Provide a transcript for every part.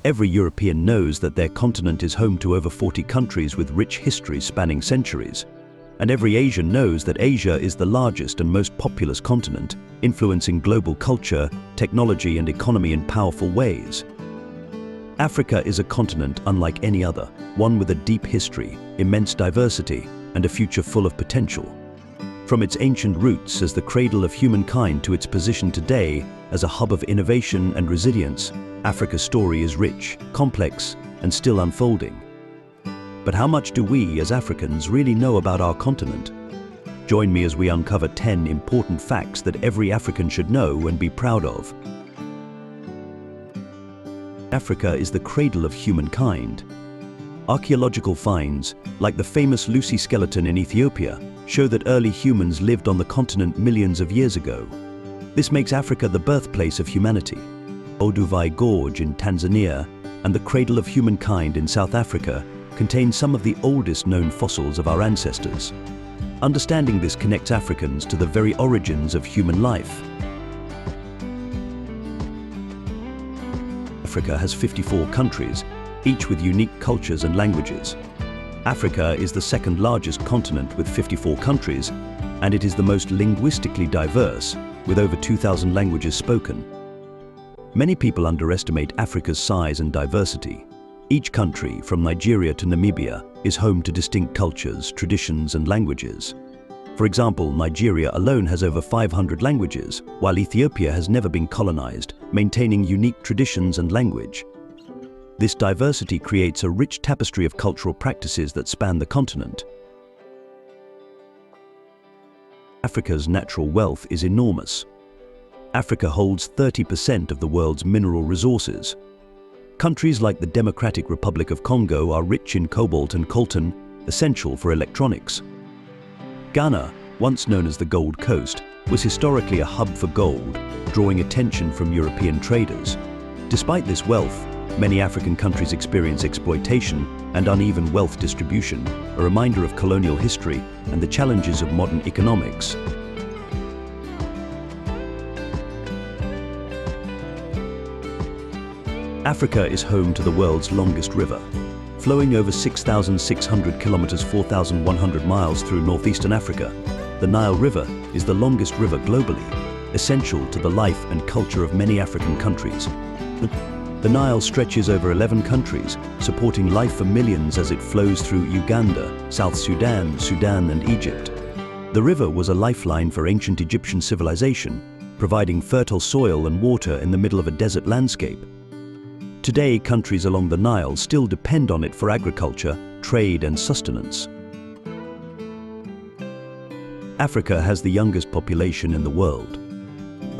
Every European knows that their continent is home to over 40 countries with rich histories spanning centuries. And every Asian knows that Asia is the largest and most populous continent, influencing global culture, technology, and economy in powerful ways. Africa is a continent unlike any other, one with a deep history, immense diversity, and a future full of potential. From its ancient roots as the cradle of humankind to its position today as a hub of innovation and resilience, Africa's story is rich, complex, and still unfolding. But how much do we, as Africans, really know about our continent? Join me as we uncover 10 important facts that every African should know and be proud of. Africa is the cradle of humankind. Archaeological finds, like the famous Lucy skeleton in Ethiopia, show that early humans lived on the continent millions of years ago. This makes Africa the birthplace of humanity. Olduvai Gorge in Tanzania and the Cradle of Humankind in South Africa contain some of the oldest known fossils of our ancestors. Understanding this connects Africans to the very origins of human life. Africa has 54 countries, each with unique cultures and languages. Africa is the second largest continent with 54 countries, and it is the most linguistically diverse, with over 2,000 languages spoken. Many people underestimate Africa's size and diversity. Each country, from Nigeria to Namibia, is home to distinct cultures, traditions, and languages. For example, Nigeria alone has over 500 languages, while Ethiopia has never been colonized, maintaining unique traditions and language. This diversity creates a rich tapestry of cultural practices that span the continent. Africa's natural wealth is enormous. Africa holds 30% of the world's mineral resources. Countries like the Democratic Republic of Congo are rich in cobalt and coltan, essential for electronics. Ghana, once known as the Gold Coast, was historically a hub for gold, drawing attention from European traders. Despite this wealth, many African countries experience exploitation and uneven wealth distribution, a reminder of colonial history and the challenges of modern economics. Africa is home to the world's longest river. Flowing over 6,600 kilometers, 4,100 miles through northeastern Africa, the Nile River is the longest river globally, essential to the life and culture of many African countries. The Nile stretches over 11 countries, supporting life for millions as it flows through Uganda, South Sudan, Sudan, and Egypt. The river was a lifeline for ancient Egyptian civilization, providing fertile soil and water in the middle of a desert landscape. Today, countries along the Nile still depend on it for agriculture, trade, and sustenance. Africa has the youngest population in the world.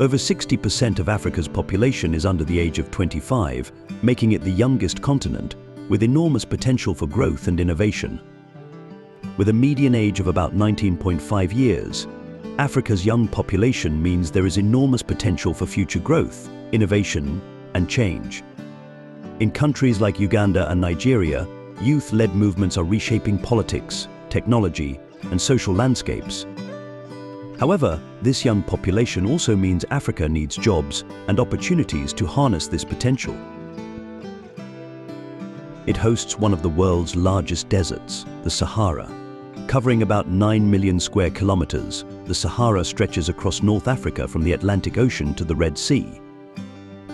Over 60% of Africa's population is under the age of 25, making it the youngest continent, with enormous potential for growth and innovation. With a median age of about 19.5 years, Africa's young population means there is enormous potential for future growth, innovation, and change. In countries like Uganda and Nigeria, youth-led movements are reshaping politics, technology, and social landscapes. However, this young population also means Africa needs jobs and opportunities to harness this potential. It hosts one of the world's largest deserts, the Sahara. Covering about 9 million square kilometers, the Sahara stretches across North Africa from the Atlantic Ocean to the Red Sea.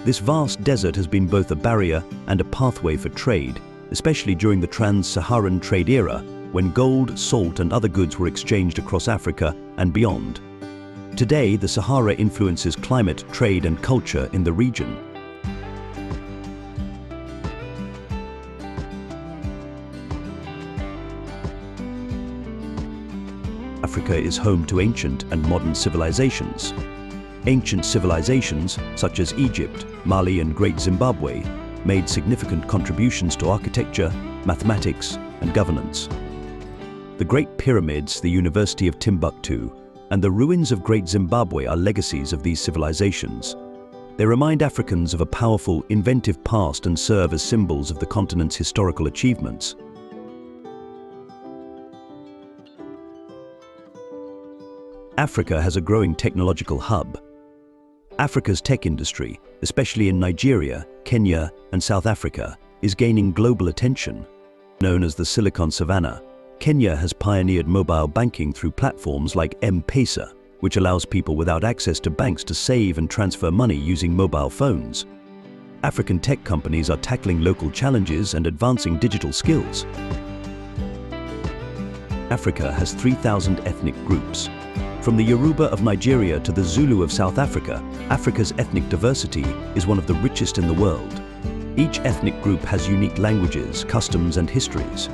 This vast desert has been both a barrier and a pathway for trade, especially during the trans-Saharan trade era, when gold, salt, and other goods were exchanged across Africa and beyond. Today, the Sahara influences climate, trade, and culture in the region. Africa is home to ancient and modern civilizations. Ancient civilizations, such as Egypt, Mali, and Great Zimbabwe, made significant contributions to architecture, mathematics, and governance. The Great Pyramids, the University of Timbuktu, and the ruins of Great Zimbabwe are legacies of these civilizations. They remind Africans of a powerful, inventive past and serve as symbols of the continent's historical achievements. Africa has a growing technological hub. Africa's tech industry, especially in Nigeria, Kenya, and South Africa, is gaining global attention. Known as the Silicon Savannah, Kenya has pioneered mobile banking through platforms like M-Pesa, which allows people without access to banks to save and transfer money using mobile phones. African tech companies are tackling local challenges and advancing digital skills. Africa has 3,000 ethnic groups. From the Yoruba of Nigeria to the Zulu of South Africa, Africa's ethnic diversity is one of the richest in the world. Each ethnic group has unique languages, customs, and histories.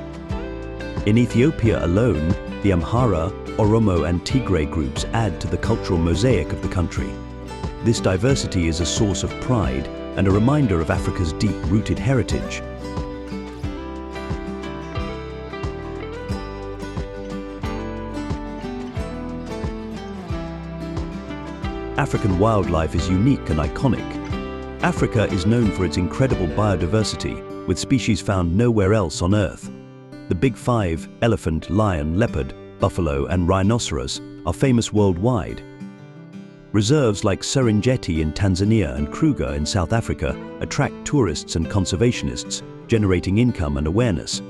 In Ethiopia alone, the Amhara, Oromo, and Tigray groups add to the cultural mosaic of the country. This diversity is a source of pride and a reminder of Africa's deep-rooted heritage. African wildlife is unique and iconic. Africa is known for its incredible biodiversity, with species found nowhere else on Earth. The Big Five, elephant, lion, leopard, buffalo, and rhinoceros, are famous worldwide. Reserves like Serengeti in Tanzania and Kruger in South Africa attract tourists and conservationists, generating income and awareness.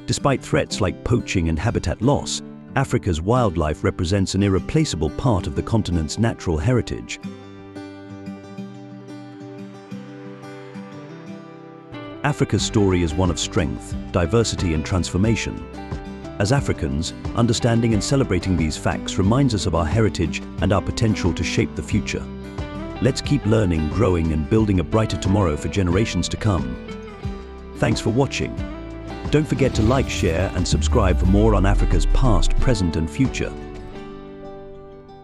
Despite threats like poaching and habitat loss, Africa's wildlife represents an irreplaceable part of the continent's natural heritage. Africa's story is one of strength, diversity, and transformation. As Africans, understanding and celebrating these facts reminds us of our heritage and our potential to shape the future. Let's keep learning, growing, and building a brighter tomorrow for generations to come. Thanks for watching. Don't forget to like, share, and subscribe for more on Africa's past, present, and future.